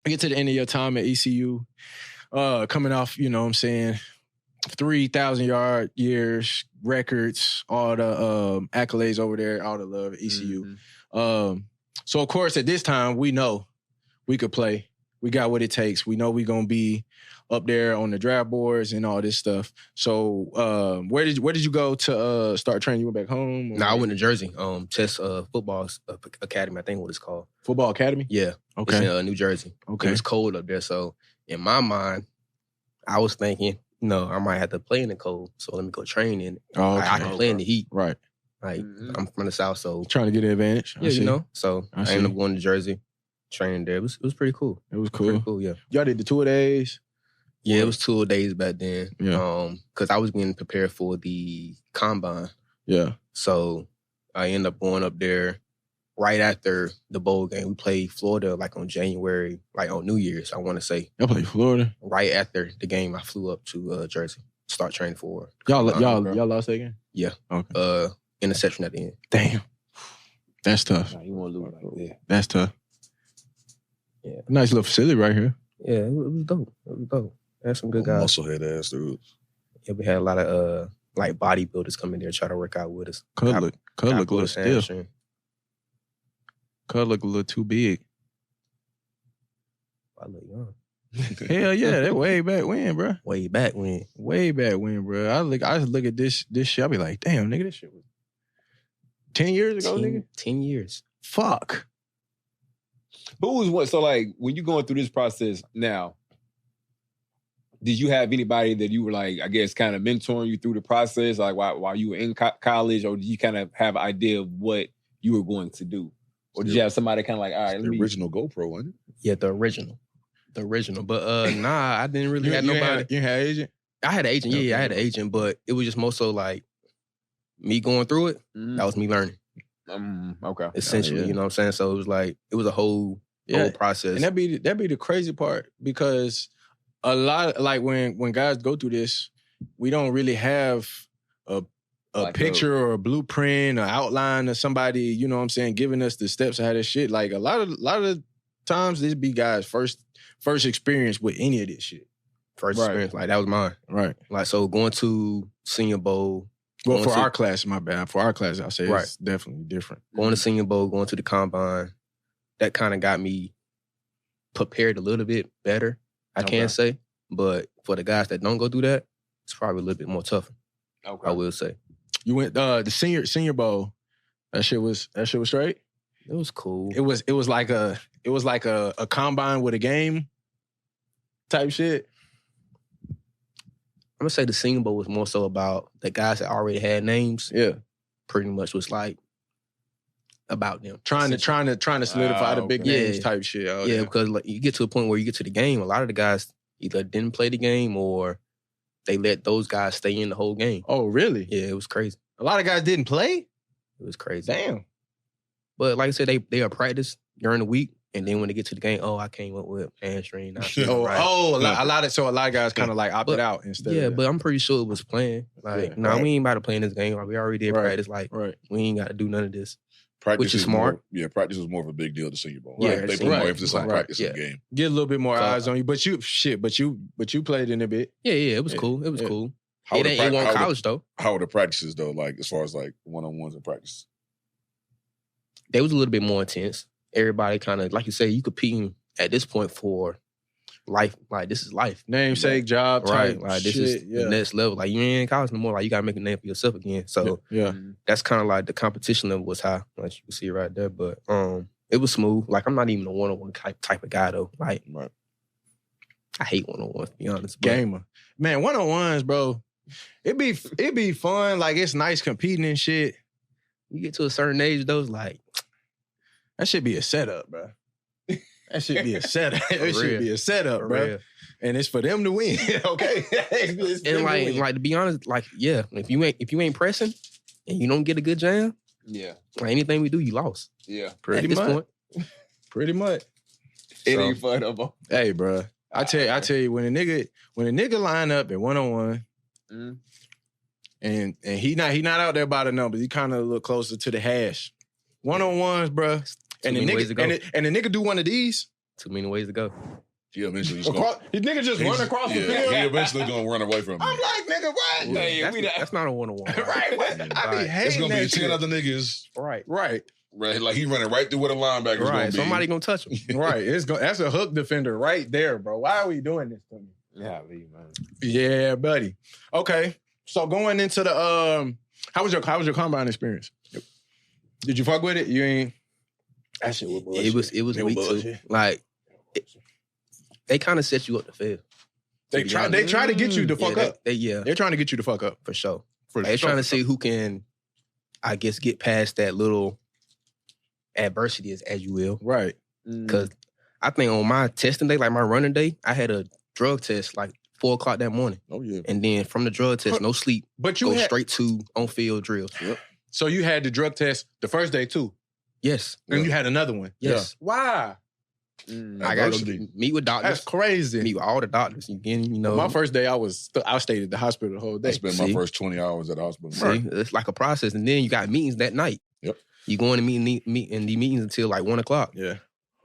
get to the end of your time at ECU, coming off, you know what I'm saying, 3,000-yard years, records, all the accolades over there, all the love at ECU. Mm-hmm. So, of course, at this time, we know we could play. We got what it takes. We know we're going to be up there on the draft boards and all this stuff. So, where did you go to start training? You went back home? No, I went to Jersey. Chess Football Academy, I think what it's called. Football Academy? Yeah. Okay. It's in New Jersey. Okay. It was cold up there. So, in my mind, I was thinking, no, I might have to play in the cold. So, let me go train in it. Oh, okay. I can play in the heat. Right. Like, I'm from the South, so... Trying to get an advantage. Yeah, you know? So, I ended up going to Jersey, training there. It was pretty cool. It was cool. Pretty cool, yeah. Y'all did the 2 days? Yeah, it was 2 days back then. Yeah. Because I was getting prepared for the combine. Yeah. So I ended up going up there right after the bowl game. We played Florida like on January, like on New Year's, I want to say. Y'all played Florida? Right after the game, I flew up to Jersey, start training for. Y'all lost that game? Yeah. Okay. Interception at the end. Damn. That's tough. Nah, you want to lose like that. That's tough. Yeah. Nice little facility right here. Yeah, it was dope. It was dope. Had some good guys. Musclehead ass dudes. Yeah, we had a lot of like bodybuilders come in there try to work out with us. Cud look a little stiff. Cud look a little too big. I look young. Hell yeah, that way back when, bro. Way back when. Way back when, bro. I look at this shit. I be like, damn, nigga, this shit was 10 years ago, nigga. 10 years. Fuck. Who was what? So like, when you going through this process now, did you have anybody that you were like, I guess, kind of mentoring you through the process, like while you were in college, or did you kind of have an idea of what you were going to do, or did you have somebody kind of like, all right, the original GoPro, wasn't it? Yeah, the original. But nah, I didn't really have nobody. You had an agent? I had an agent. Okay. Yeah, I had an agent, but it was just more so like me going through it. Mm-hmm. That was me learning. Okay. Essentially, you know what I'm saying? So it was like, it was a whole process. And that'd be the crazy part, because a lot, like when guys go through this, we don't really have a like picture or a blueprint or outline of somebody, you know what I'm saying, giving us the steps of how this shit. Like a lot of times this be guys' first experience with any of this shit. First experience, like that was mine. Right. Like, so going to Senior Bowl. Well, for our class, my bad. For our class, I'll say it's definitely different. Going to Senior Bowl, going to the combine, that kind of got me prepared a little bit better, I can say. But for the guys that don't go through that, it's probably a little bit more tougher. Okay. I will say. You went the Senior Bowl. That shit was straight? It was cool. It was like a combine with a game type shit. I'm gonna say the Senior Bowl was more so about the guys that already had names. Yeah. Pretty much was like about them. Trying to solidify the big names type shit. Oh, yeah, because like you get to a point where you get to the game, a lot of the guys either didn't play the game or they let those guys stay in the whole game. Oh, really? Yeah, it was crazy. A lot of guys didn't play? It was crazy. Damn. But like I said, they are practice during the week. And then when they get to the game, I came up with hamstring. A lot of guys kind of like opted out instead. Yeah, of but I'm pretty sure it was planned. Like, we ain't about to play in this game. Like, we already did practice. Like, we ain't got to do none of this. Practice which is smart. Practice is more of a big deal to Senior Bowl. Yeah, they put more emphasis on practice in the game. Get a little bit more eyes on you. But you played in a bit. Yeah, it was cool. It was cool. It ain't college though. How were the practices though? Like as far as like one-on-ones and practice? They was a little bit more intense. Everybody kind of, like you say, you competing at this point for life. Like, this is life. Namesake, job, right? Like, this is the next level. Like, you ain't in college no more. Like, you got to make a name for yourself again. So, that's kind of like the competition level was high. Like, you can see right there. But it was smooth. Like, I'm not even a one-on-one type of guy, though. Like, I hate one-on-ones, to be honest. Gamer. Man, one-on-ones, bro, it be fun. Like, it's nice competing and shit. You get to a certain age, though, it's like, that should be a setup, bro. That should be a setup. It should be a setup, bro. Real. And it's for them to win, okay? And like to be honest, like, yeah, if you ain't pressing and you don't get a good jam, like anything we do, you lost. Yeah, pretty much. It ain't fun no more. Hey, bro, I tell you, when a nigga line up at 1-on-1, and he not out there by the numbers, he kind of a little closer to the hash. 1-on-ones, bro. And the nigga do one of these. Too many ways to go. He eventually just His nigga just run across the field. He eventually gonna run away from me. I'm like, nigga, what? Hey, that's not a one-on-one. Right. I be hating It's gonna be that 10 shit. other niggas. Right. Right, like he running right through where the linebacker's gonna be. Somebody gonna touch him. Right. That's a hook defender right there, bro. Why are we doing this to me? Yeah, man. Yeah, buddy. Okay. So going into the how was your combine experience? Did you fuck with it? You ain't. That shit was bullshit. It was weak too. Like they kind of set you up to fail. They try to get you to fuck up. They're trying to get you to fuck up for sure. They're trying to see who can, I guess, get past that little adversity, as you will. Right. Because I think on my testing day, like my running day, I had a drug test like 4 o'clock that morning. Oh yeah. And then from the drug test, no sleep. But you go straight to on field drills. Yep. So you had the drug test the first day too. Yes. And you had another one. Yes. Yeah. Why? I got to meet with doctors. That's crazy. Meet with all the doctors. My firat day, I stayed at the hospital the whole day. I spent my first 20 hours at the hospital. See, it's like a process, and then you got meetings that night. Yep. You go in and meet in the meetings until like 1 o'clock. Yeah.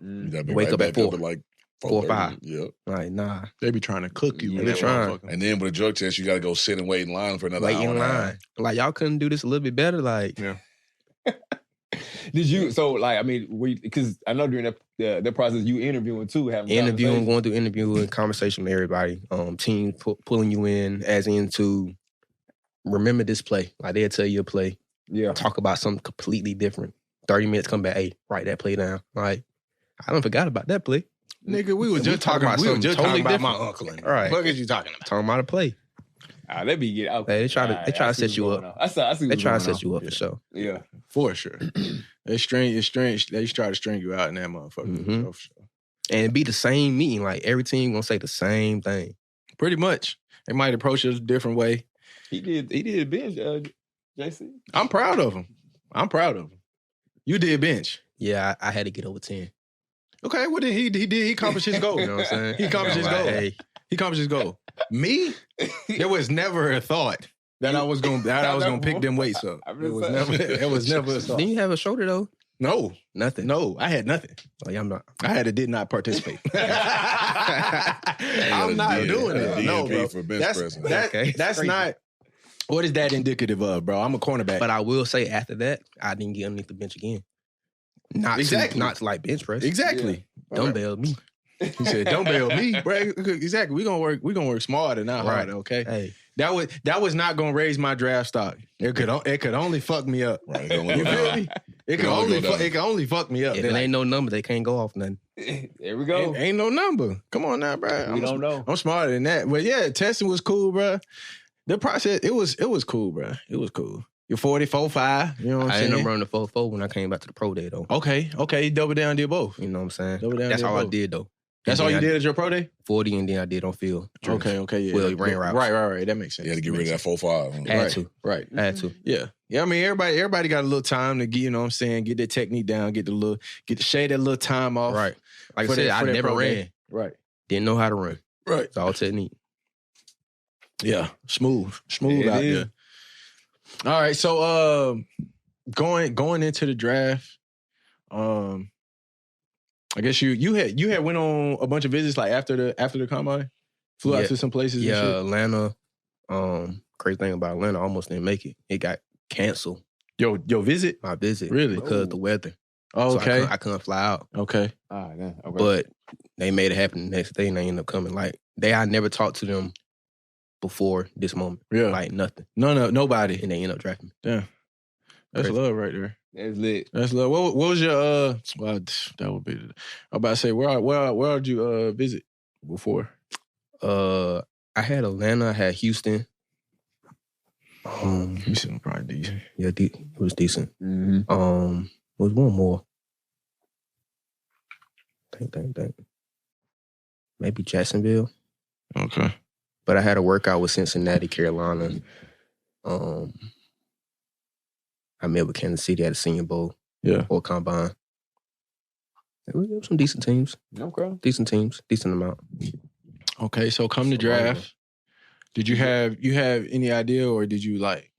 You gotta be Wake up at 4. Like 4 or 5. Yep. Like nah. They be trying to cook you. They trying. And then with a drug test, you gotta go sit and wait in line for another hour. Wait in line. Like y'all couldn't do this a little bit better. Like yeah. Did you? So like, I mean, because I know during the process you interviewing too, having going through interviewing, conversation with everybody. Team pulling you in, as into remember this play. Like they'll tell you a play. Yeah. Talk about something completely different. 30 minutes, come back. Hey, write that play down. Like I don't forgot about that play. Nigga, we were just talking about something totally different. My uncle. All right. What are you talking about? Talking about a play. They be getting out. They try to set you up. I see. They try to set you up for sure. Yeah, for sure. It's strange. They try to string you out in that motherfucker. For sure. And it be the same meeting. Like every team gonna say the same thing. Pretty much. They might approach it a different way. He did bench, JC. I'm proud of him. You did bench. Yeah, I had to get over 10. Okay, well then he accomplished his goal. You know what I'm saying? He accomplished his goal. Hey. He accomplished his goal. Me? There was never a thought that I was gonna pick them weights up. It was never a thought. Didn't you have a shoulder though? No. Nothing. No, I had nothing. Like I'm not. I did not participate. I'm not doing it. No, bro. For bench pressing. That's not. What is that indicative of, bro? I'm a cornerback. But I will say after that, I didn't get underneath the bench again. Not to like bench press. Exactly. Yeah. Dumbbell me. He said, "Dumbbell me, bro." Exactly. We gonna work smarter, not harder. Okay. Hey, that was not gonna raise my draft stock. It could only fuck me up. Right. You feel me? It can only fuck me up. If it ain't no number, they can't go off nothing. There we go. Ain't no number. Come on now, bro. We don't know. I'm smarter than that. But yeah, testing was cool, bro. The process, it was cool, bro. It was cool. You're 44.5. You know what I'm saying? I ended up running the 4.4 when I came back to the pro day though. Okay. Double down, did both. You know what I'm saying? Double down. That's all I did though. That's all you did at your pro day? 40, and then I did on field. Okay, yeah. Well, you ran routes. Right. That makes sense. You had to get rid of that 4.5. Had to. Right. Had to. Yeah. I mean, everybody got a little time to get, you know what I'm saying, get their technique down, get the shade that little time off. Right. Like I said, I never ran. Right. Didn't know how to run. Right. It's all technique. Yeah. Smooth out there. All right. So going into the draft, I guess you had went on a bunch of visits like after the combine, flew out to some places. Yeah, and shit. Atlanta. Crazy thing about Atlanta, I almost didn't make it. It got canceled. Your visit? My visit, really, because of the weather. Oh, okay, so I couldn't fly out. Okay, okay. But they made it happen the next day, and they ended up coming. Like I never talked to them before this moment. Yeah, like nothing. No, nobody, and they ended up drafting me. Yeah, that's crazy. Love right there. That's lit. That's love. What was your Well, that would be. I'm about to say where did you visit before? I had Atlanta. I had Houston. Houston was probably decent. Yeah, it was decent. Mm-hmm. There was one more. Think. Maybe Jacksonville. Okay. But I had a workout with Cincinnati, Carolina. I met with Kansas City at the Senior Bowl. Yeah. Or Combine. There were some decent teams. Okay. Decent teams. Decent amount. Okay, so come to draft. Did you have any idea, or did you like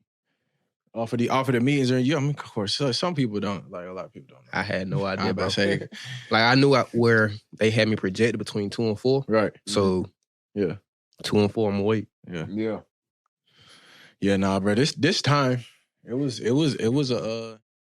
Off of the meetings, and I mean, of course, some people don't. Like a lot of people don't know. I had no idea, bro. Say, like I knew where they had me projected between 2 and 4. Right. So 2 and 4, I'm gonna wait. Yeah. Nah, bro. This time, it was